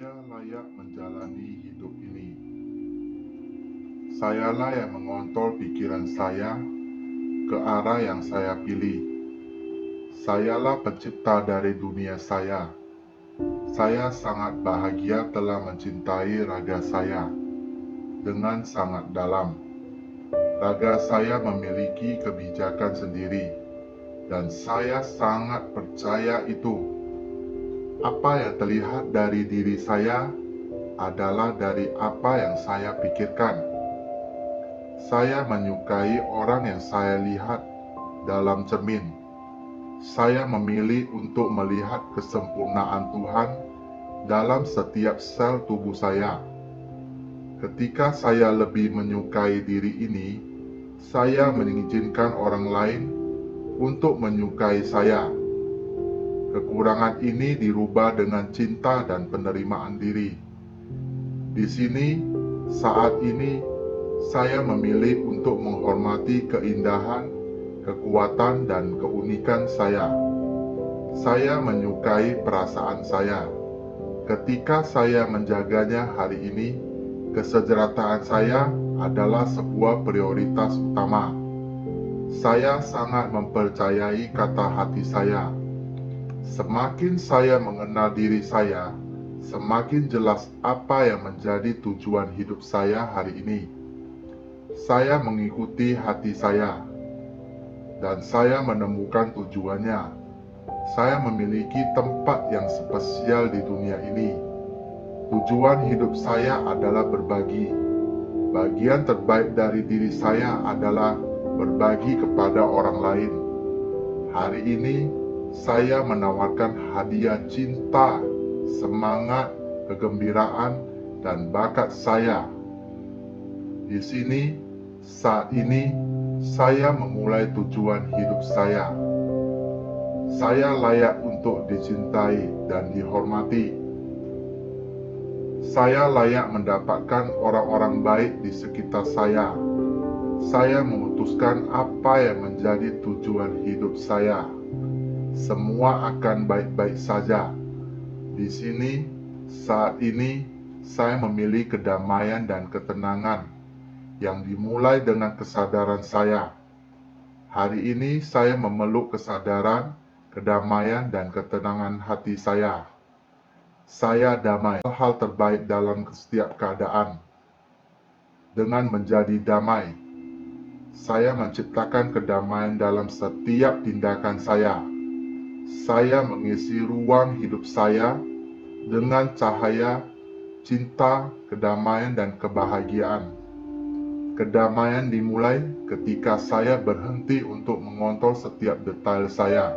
saya layak menjalani hidup ini. Sayalah yang mengontrol pikiran saya ke arah yang saya pilih. Sayalah pencipta dari dunia saya. Saya sangat bahagia telah mencintai raga saya dengan sangat dalam. Raga saya memiliki kebijakan sendiri, dan saya sangat percaya itu. Apa yang terlihat dari diri saya adalah dari apa yang saya pikirkan. Saya menyukai orang yang saya lihat dalam cermin. Saya memilih untuk melihat kesempurnaan Tuhan dalam setiap sel tubuh saya. Ketika saya lebih menyukai diri ini, saya mengizinkan orang lain untuk menyukai saya. Kekurangan ini dirubah dengan cinta dan penerimaan diri. Di sini, saat ini, saya memilih untuk menghormati keindahan, kekuatan, dan keunikan saya. Saya menyukai perasaan saya. Ketika saya menjaganya hari ini, kesejahteraan saya adalah sebuah prioritas utama. Saya sangat mempercayai kata hati saya. Semakin saya mengenal diri saya, semakin jelas apa yang menjadi tujuan hidup saya hari ini. Saya mengikuti hati saya, dan saya menemukan tujuannya. Saya memiliki tempat yang spesial di dunia ini. Tujuan hidup saya adalah berbagi. Bagian terbaik dari diri saya adalah berbagi kepada orang lain. Hari ini, saya menawarkan hadiah cinta, semangat, kegembiraan, dan bakat saya. Di sini, saat ini, saya memulai tujuan hidup saya. Saya layak untuk dicintai dan dihormati. Saya layak mendapatkan orang-orang baik di sekitar saya. Saya memutuskan apa yang menjadi tujuan hidup saya. Semua akan baik-baik saja. Di sini, saat ini, saya memilih kedamaian dan ketenangan yang dimulai dengan kesadaran saya. Hari ini, saya memeluk kesadaran, kedamaian, dan ketenangan hati saya. Saya damai, hal terbaik dalam setiap keadaan. Dengan menjadi damai, saya menciptakan kedamaian dalam setiap tindakan saya. Saya mengisi ruang hidup saya dengan cahaya, cinta, kedamaian, dan kebahagiaan. Kedamaian dimulai ketika saya berhenti untuk mengontrol setiap detail saya.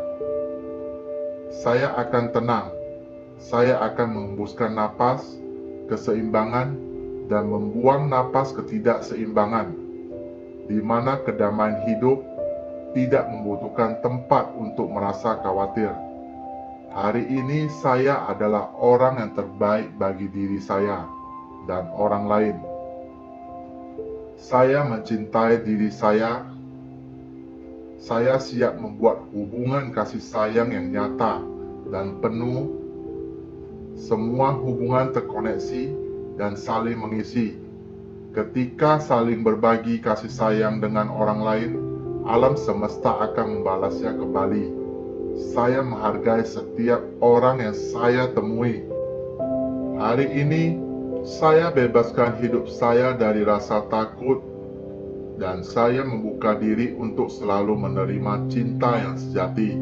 Saya akan tenang. Saya akan menghembuskan napas, keseimbangan, dan membuang napas ketidakseimbangan, di mana kedamaian hidup tidak membutuhkan tempat untuk merasa khawatir. Hari ini saya adalah orang yang terbaik bagi diri saya dan orang lain. Saya mencintai diri saya. Saya siap membuat hubungan kasih sayang yang nyata dan penuh. Semua hubungan terkoneksi dan saling mengisi. Ketika saling berbagi kasih sayang dengan orang lain, alam semesta akan membalasnya kembali. Saya menghargai setiap orang yang saya temui. Hari ini, saya bebaskan hidup saya dari rasa takut, dan saya membuka diri untuk selalu menerima cinta yang sejati.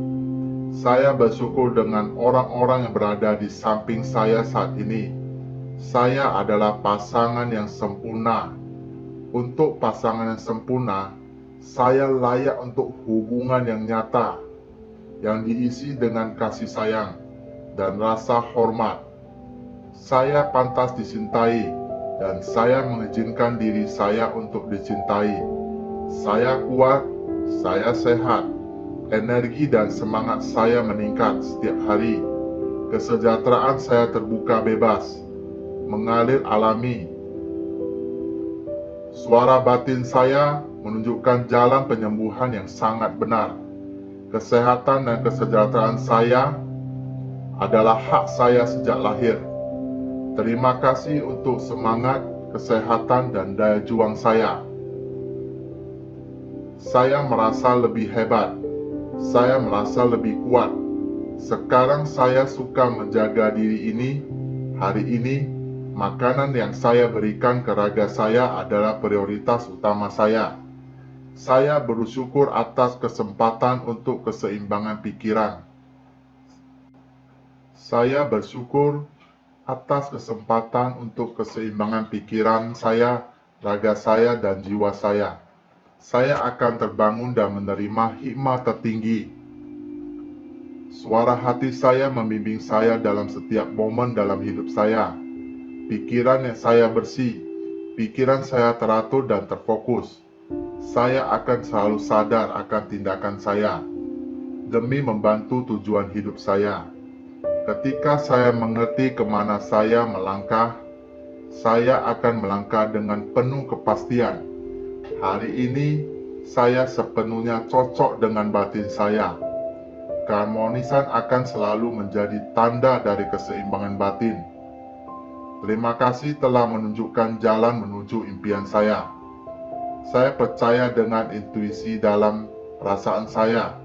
Saya bersyukur dengan orang-orang yang berada di samping saya saat ini. Saya adalah pasangan yang sempurna. Untuk pasangan yang sempurna, saya layak untuk hubungan yang nyata, yang diisi dengan kasih sayang dan rasa hormat. Saya pantas dicintai, dan saya mengizinkan diri saya untuk dicintai. Saya kuat, saya sehat, energi dan semangat saya meningkat setiap hari. Kesejahteraan saya terbuka bebas, mengalir alami. Suara batin saya menunjukkan jalan penyembuhan yang sangat benar. Kesehatan dan kesejahteraan saya adalah hak saya sejak lahir. Terima kasih untuk semangat, kesehatan, dan daya juang saya. Saya merasa lebih hebat. Saya merasa lebih kuat. Sekarang saya suka menjaga diri ini. Hari ini, makanan yang saya berikan ke raga saya adalah prioritas utama saya. Saya bersyukur atas kesempatan untuk keseimbangan pikiran. Saya bersyukur atas kesempatan untuk keseimbangan pikiran saya, raga saya, dan jiwa saya. Saya akan terbangun dan menerima hikmat tertinggi. Suara hati saya membimbing saya dalam setiap momen dalam hidup saya. Pikiran yang saya bersih, pikiran saya teratur dan terfokus. Saya akan selalu sadar akan tindakan saya demi membantu tujuan hidup saya. Ketika saya mengerti kemana saya melangkah, saya akan melangkah dengan penuh kepastian. Hari ini, saya sepenuhnya cocok dengan batin saya. Keharmonisan akan selalu menjadi tanda dari keseimbangan batin. Terima kasih telah menunjukkan jalan menuju impian saya. Saya percaya dengan intuisi dalam perasaan saya.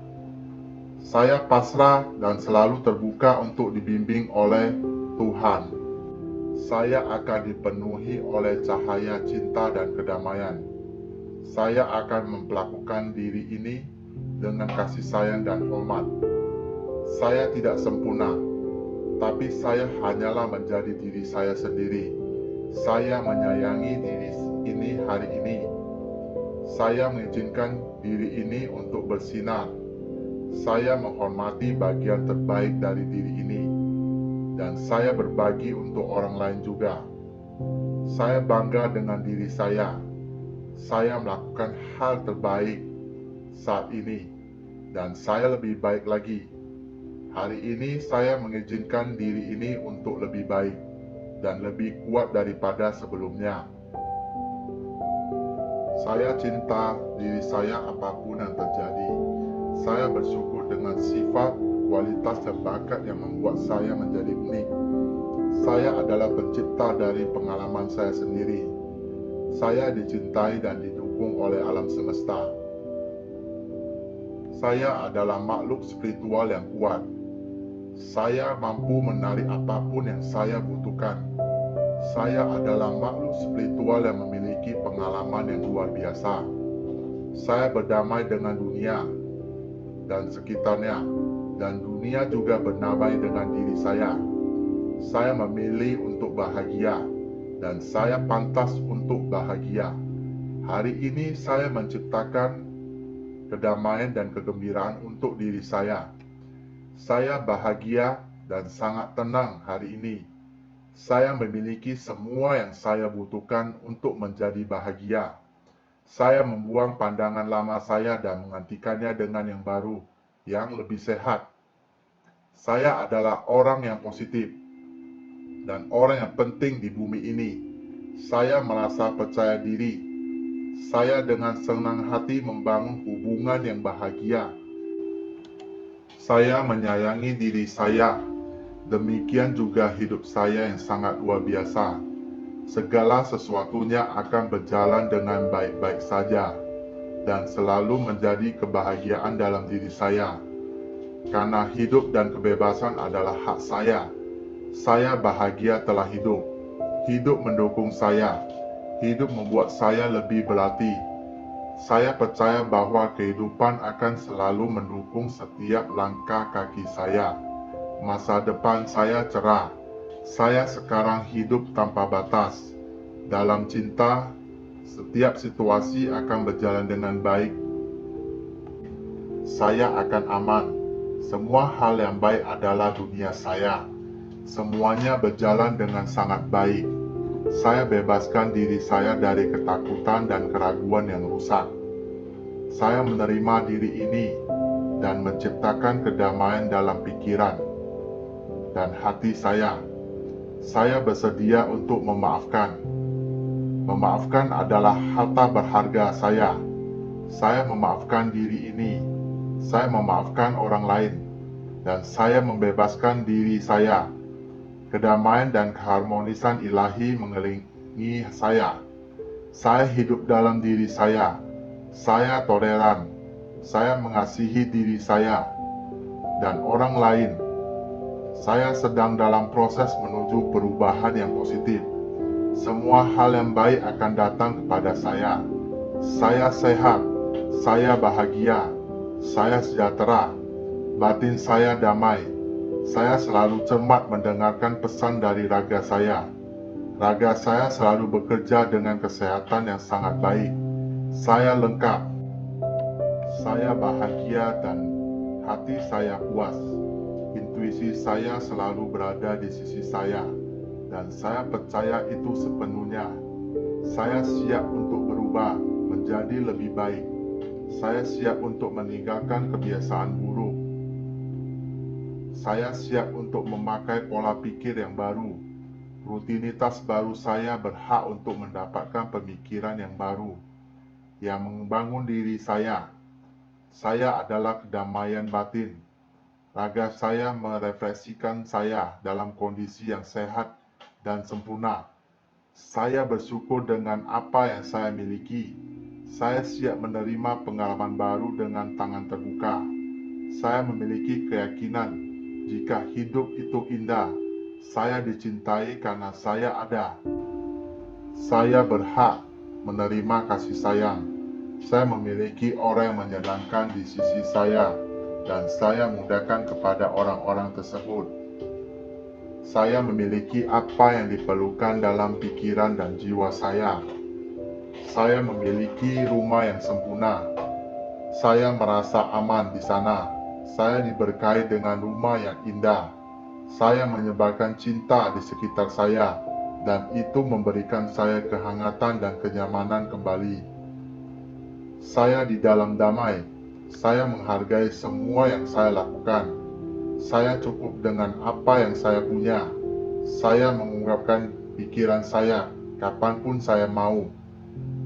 Saya pasrah dan selalu terbuka untuk dibimbing oleh Tuhan. Saya akan dipenuhi oleh cahaya cinta dan kedamaian. Saya akan memperlakukan diri ini dengan kasih sayang dan hormat. Saya tidak sempurna, tapi saya hanyalah menjadi diri saya sendiri. Saya menyayangi diri ini hari ini. Saya mengizinkan diri ini untuk bersinar. Saya menghormati bagian terbaik dari diri ini, dan saya berbagi untuk orang lain juga. Saya bangga dengan diri saya. Saya melakukan hal terbaik saat ini, dan saya lebih baik lagi. Hari ini saya mengizinkan diri ini untuk lebih baik dan lebih kuat daripada sebelumnya. Saya cinta diri saya apapun yang terjadi. Saya bersyukur dengan sifat, kualitas, dan bakat yang membuat saya menjadi unik. Saya adalah pencipta dari pengalaman saya sendiri. Saya dicintai dan didukung oleh alam semesta. Saya adalah makhluk spiritual yang kuat. Saya mampu menarik apapun yang saya butuhkan. Saya adalah makhluk spiritual yang memiliki pengalaman yang luar biasa. Saya berdamai dengan dunia dan sekitarnya, dan dunia juga berdamai dengan diri saya. Saya memilih untuk bahagia, dan saya pantas untuk bahagia. Hari ini saya menciptakan kedamaian dan kegembiraan untuk diri saya. Saya bahagia dan sangat tenang hari ini. Saya memiliki semua yang saya butuhkan untuk menjadi bahagia. Saya membuang pandangan lama saya dan menggantikannya dengan yang baru, yang lebih sehat. Saya adalah orang yang positif dan orang yang penting di bumi ini. Saya merasa percaya diri. Saya dengan senang hati membangun hubungan yang bahagia. Saya menyayangi diri saya. Demikian juga hidup saya yang sangat luar biasa. Segala sesuatunya akan berjalan dengan baik-baik saja dan selalu menjadi kebahagiaan dalam diri saya. Karena hidup dan kebebasan adalah hak saya. Saya bahagia telah hidup. Hidup mendukung saya. Hidup membuat saya lebih berarti. Saya percaya bahwa kehidupan akan selalu mendukung setiap langkah kaki saya. Masa depan saya cerah. Saya sekarang hidup tanpa batas. Dalam cinta, setiap situasi akan berjalan dengan baik. Saya akan aman. Semua hal yang baik adalah dunia saya. Semuanya berjalan dengan sangat baik. Saya bebaskan diri saya dari ketakutan dan keraguan yang rusak. Saya menerima diri ini dan menciptakan kedamaian dalam pikiran dan hati saya. Saya bersedia untuk memaafkan. Memaafkan adalah harta berharga saya. Saya memaafkan diri ini. Saya memaafkan orang lain. Dan saya membebaskan diri saya. Kedamaian dan keharmonisan ilahi mengelilingi saya. Saya hidup dalam diri saya. Saya toleran. Saya mengasihi diri saya dan orang lain. Saya sedang dalam proses menuju perubahan yang positif. Semua hal yang baik akan datang kepada saya. Saya sehat. Saya bahagia. Saya sejahtera. Batin saya damai. Saya selalu cermat mendengarkan pesan dari raga saya. Raga saya selalu bekerja dengan kesehatan yang sangat baik. Saya lengkap. Saya bahagia dan hati saya puas. Intuisi saya selalu berada di sisi saya, dan saya percaya itu sepenuhnya. Saya siap untuk berubah menjadi lebih baik. Saya siap untuk meninggalkan kebiasaan buruk. Saya siap untuk memakai pola pikir yang baru. Rutinitas baru saya berhak untuk mendapatkan pemikiran yang baru, yang membangun diri saya. Saya adalah kedamaian batin. Raga saya merefleksikan saya dalam kondisi yang sehat dan sempurna. Saya bersyukur dengan apa yang saya miliki. Saya siap menerima pengalaman baru dengan tangan terbuka. Saya memiliki keyakinan jika hidup itu indah. Saya dicintai karena saya ada. Saya berhak menerima kasih sayang. Saya memiliki orang yang menyenangkan di sisi saya, dan saya mudahkan kepada orang-orang tersebut. Saya memiliki apa yang diperlukan dalam pikiran dan jiwa saya. Saya memiliki rumah yang sempurna. Saya merasa aman di sana. Saya diberkahi dengan rumah yang indah. Saya menyebarkan cinta di sekitar saya, dan itu memberikan saya kehangatan dan kenyamanan kembali. Saya di dalam damai. Saya menghargai semua yang saya lakukan. Saya cukup dengan apa yang saya punya. Saya mengungkapkan pikiran saya kapanpun saya mau.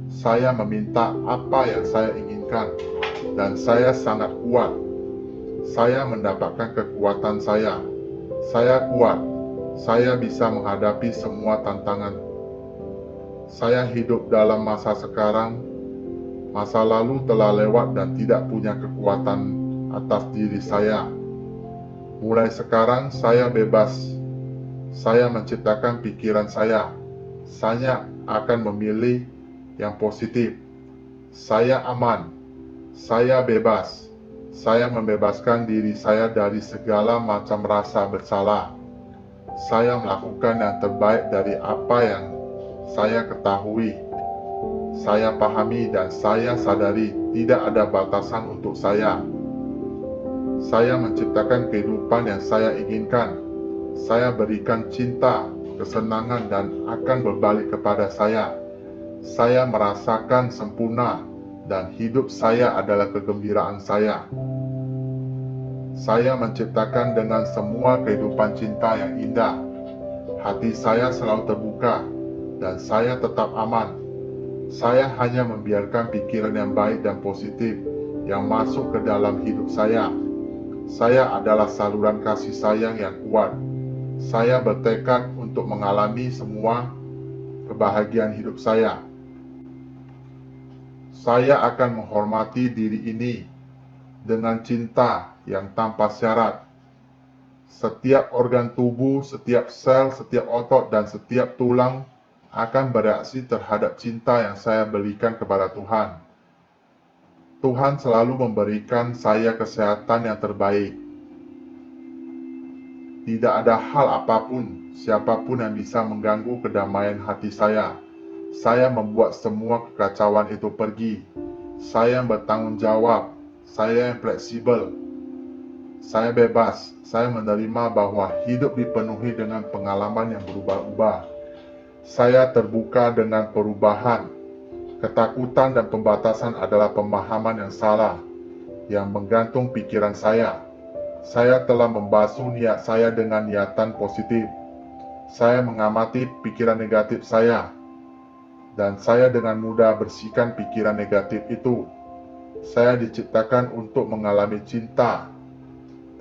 Saya meminta apa yang saya inginkan, dan saya sangat kuat. Saya mendapatkan kekuatan saya. Saya kuat. Saya bisa menghadapi semua tantangan. Saya hidup dalam masa sekarang. Masa lalu telah lewat dan tidak punya kekuatan atas diri saya. Mulai sekarang saya bebas. Saya menciptakan pikiran saya. Saya akan memilih yang positif. Saya aman. Saya bebas. Saya membebaskan diri saya dari segala macam rasa bersalah. Saya melakukan yang terbaik dari apa yang saya ketahui. Saya pahami dan saya sadari tidak ada batasan untuk saya. Saya menciptakan kehidupan yang saya inginkan. Saya berikan cinta, kesenangan, dan akan berbalik kepada saya. Saya merasakan sempurna, dan hidup saya adalah kegembiraan saya. Saya menciptakan dengan semua kehidupan cinta yang indah. Hati saya selalu terbuka, dan saya tetap aman. Saya hanya membiarkan pikiran yang baik dan positif yang masuk ke dalam hidup saya. Saya adalah saluran kasih sayang yang kuat. Saya bertekad untuk mengalami semua kebahagiaan hidup saya. Saya akan menghormati diri ini dengan cinta yang tanpa syarat. Setiap organ tubuh, setiap sel, setiap otot, dan setiap tulang akan bereaksi terhadap cinta yang saya berikan kepada Tuhan. Tuhan selalu memberikan saya kesehatan yang terbaik. Tidak ada hal apapun, siapapun yang bisa mengganggu kedamaian hati saya. Saya membuat semua kekacauan itu pergi. Saya yang bertanggung jawab. Saya yang fleksibel. Saya bebas. Saya menerima bahwa hidup dipenuhi dengan pengalaman yang berubah-ubah. Saya terbuka dengan perubahan. Ketakutan dan pembatasan adalah pemahaman yang salah, yang menggantung pikiran saya. Saya telah membasuh niat saya dengan niatan positif. Saya mengamati pikiran negatif saya, dan saya dengan mudah bersihkan pikiran negatif itu. Saya diciptakan untuk mengalami cinta,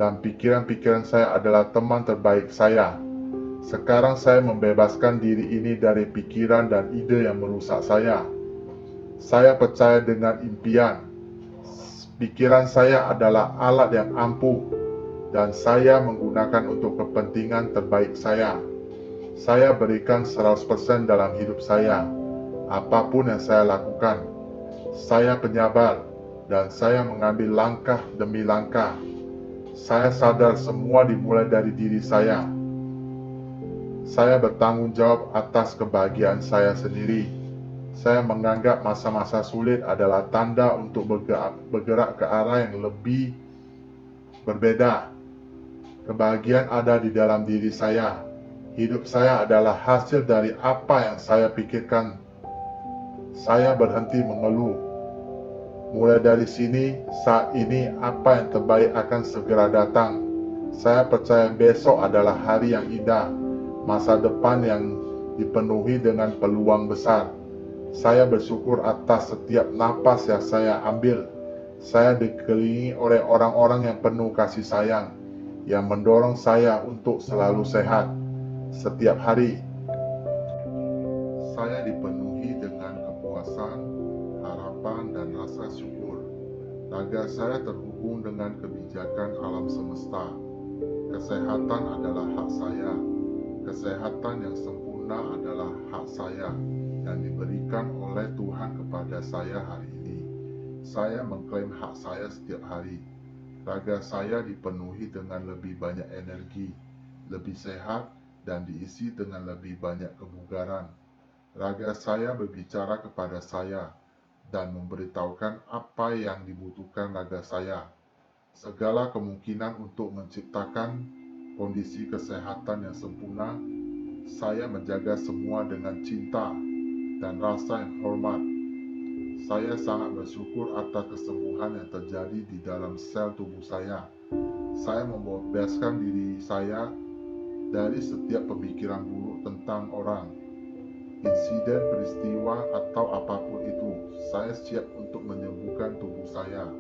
dan pikiran-pikiran saya adalah teman terbaik saya. Sekarang saya membebaskan diri ini dari pikiran dan ide yang merusak saya. Saya percaya dengan impian. Pikiran saya adalah alat yang ampuh dan saya menggunakan untuk kepentingan terbaik saya. Saya berikan 100% dalam hidup saya. Apapun yang saya lakukan, saya penyabar dan saya mengambil langkah demi langkah. Saya sadar semua dimulai dari diri saya. Saya bertanggung jawab atas kebahagiaan saya sendiri. Saya menganggap masa-masa sulit adalah tanda untuk bergerak ke arah yang lebih berbeda. Kebahagiaan ada di dalam diri saya. Hidup saya adalah hasil dari apa yang saya pikirkan. Saya berhenti mengeluh. Mulai dari sini, saat ini, apa yang terbaik akan segera datang. Saya percaya besok adalah hari yang indah, masa depan yang dipenuhi dengan peluang besar. Saya bersyukur atas setiap napas yang saya ambil. Saya dikelilingi oleh orang-orang yang penuh kasih sayang, yang mendorong saya untuk selalu sehat. Setiap hari, saya dipenuhi dengan kepuasan, harapan, dan rasa syukur. Raga saya terhubung dengan kebijakan alam semesta. Kesehatan adalah hak saya. Kesehatan yang sempurna adalah hak saya yang diberikan oleh Tuhan kepada saya hari ini. Saya mengklaim hak saya setiap hari. Raga saya dipenuhi dengan lebih banyak energi, lebih sehat, dan diisi dengan lebih banyak kebugaran. Raga saya berbicara kepada saya dan memberitahukan apa yang dibutuhkan raga saya. Segala kemungkinan untuk menciptakan kondisi kesehatan yang sempurna, saya menjaga semua dengan cinta dan rasa yang hormat. Saya sangat bersyukur atas kesembuhan yang terjadi di dalam sel tubuh saya. Saya membebaskan diri saya dari setiap pemikiran buruk tentang orang, insiden, peristiwa, atau apapun itu. Saya siap untuk menyembuhkan tubuh saya.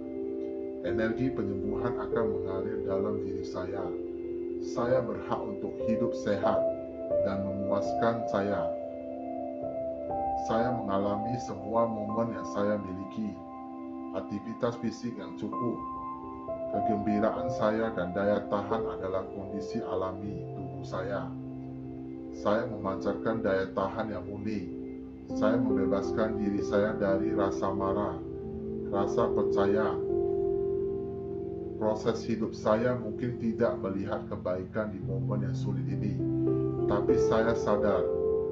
Energi penyembuhan akan mengalir dalam diri saya. Saya berhak untuk hidup sehat dan memuaskan saya. Saya mengalami semua momen yang saya miliki, aktivitas fisik yang cukup. Kegembiraan saya dan daya tahan adalah kondisi alami tubuh saya. Saya memancarkan daya tahan yang murni. Saya membebaskan diri saya dari rasa marah, rasa percaya. Proses hidup saya mungkin tidak melihat kebaikan di momen yang sulit ini, tapi saya sadar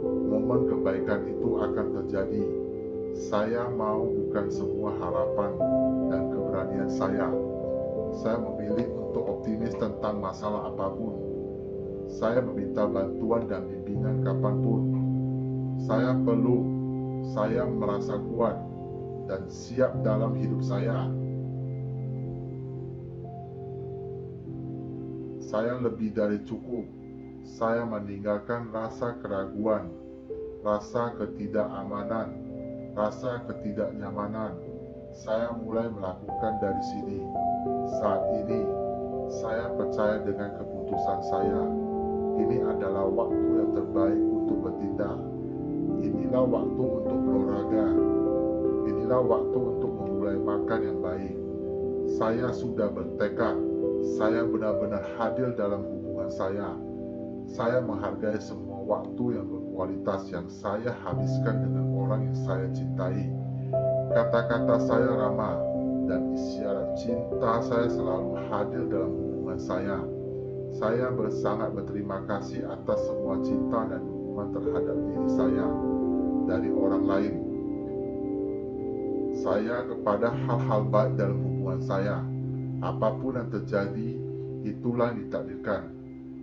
momen kebaikan itu akan terjadi. Saya mau bukan semua harapan dan keberanian saya. Saya memilih untuk optimis tentang masalah apapun. Saya meminta bantuan dan bimbingan kapanpun. Saya merasa kuat dan siap dalam hidup saya. Saya lebih dari cukup. Saya meninggalkan rasa keraguan, rasa ketidakamanan, rasa ketidaknyamanan. Saya mulai melakukan dari sini. Saat ini, saya percaya dengan keputusan saya. Ini adalah waktu yang terbaik untuk bertindak. Inilah waktu untuk berolahraga. Inilah waktu untuk memulai makan yang baik. Saya sudah bertekad. Saya benar-benar hadir dalam hubungan saya. Saya menghargai semua waktu yang berkualitas yang saya habiskan dengan orang yang saya cintai. Kata-kata saya ramah dan isyarat cinta saya selalu hadir dalam hubungan saya. Saya sangat berterima kasih atas semua cinta dan dukungan terhadap diri saya dari orang lain. Saya kepada hal-hal baik dalam hubungan saya. Apapun yang terjadi, itulah yang ditakdirkan.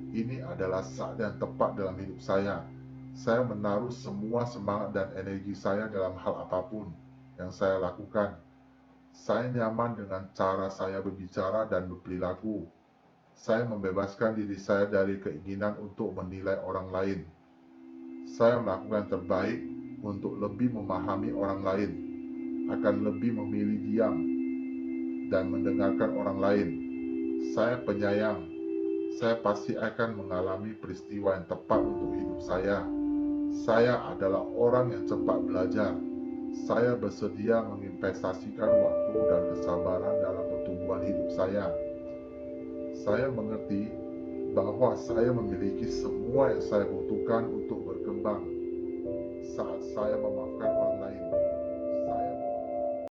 Ini adalah saat yang tepat dalam hidup saya. Saya menaruh semua semangat dan energi saya dalam hal apapun yang saya lakukan. Saya nyaman dengan cara saya berbicara dan berperilaku. Saya membebaskan diri saya dari keinginan untuk menilai orang lain. Saya melakukan yang terbaik untuk lebih memahami orang lain, akan lebih memilih diam dan mendengarkan orang lain. Saya penyayang. saya pasti akan mengalami peristiwa yang tepat untuk hidup saya. Saya adalah orang yang cepat belajar. Saya bersedia menginvestasikan waktu dan kesabaran dalam pertumbuhan hidup saya. Saya mengerti bahwa saya memiliki semua yang saya butuhkan untuk berkembang. Saat saya memaafkan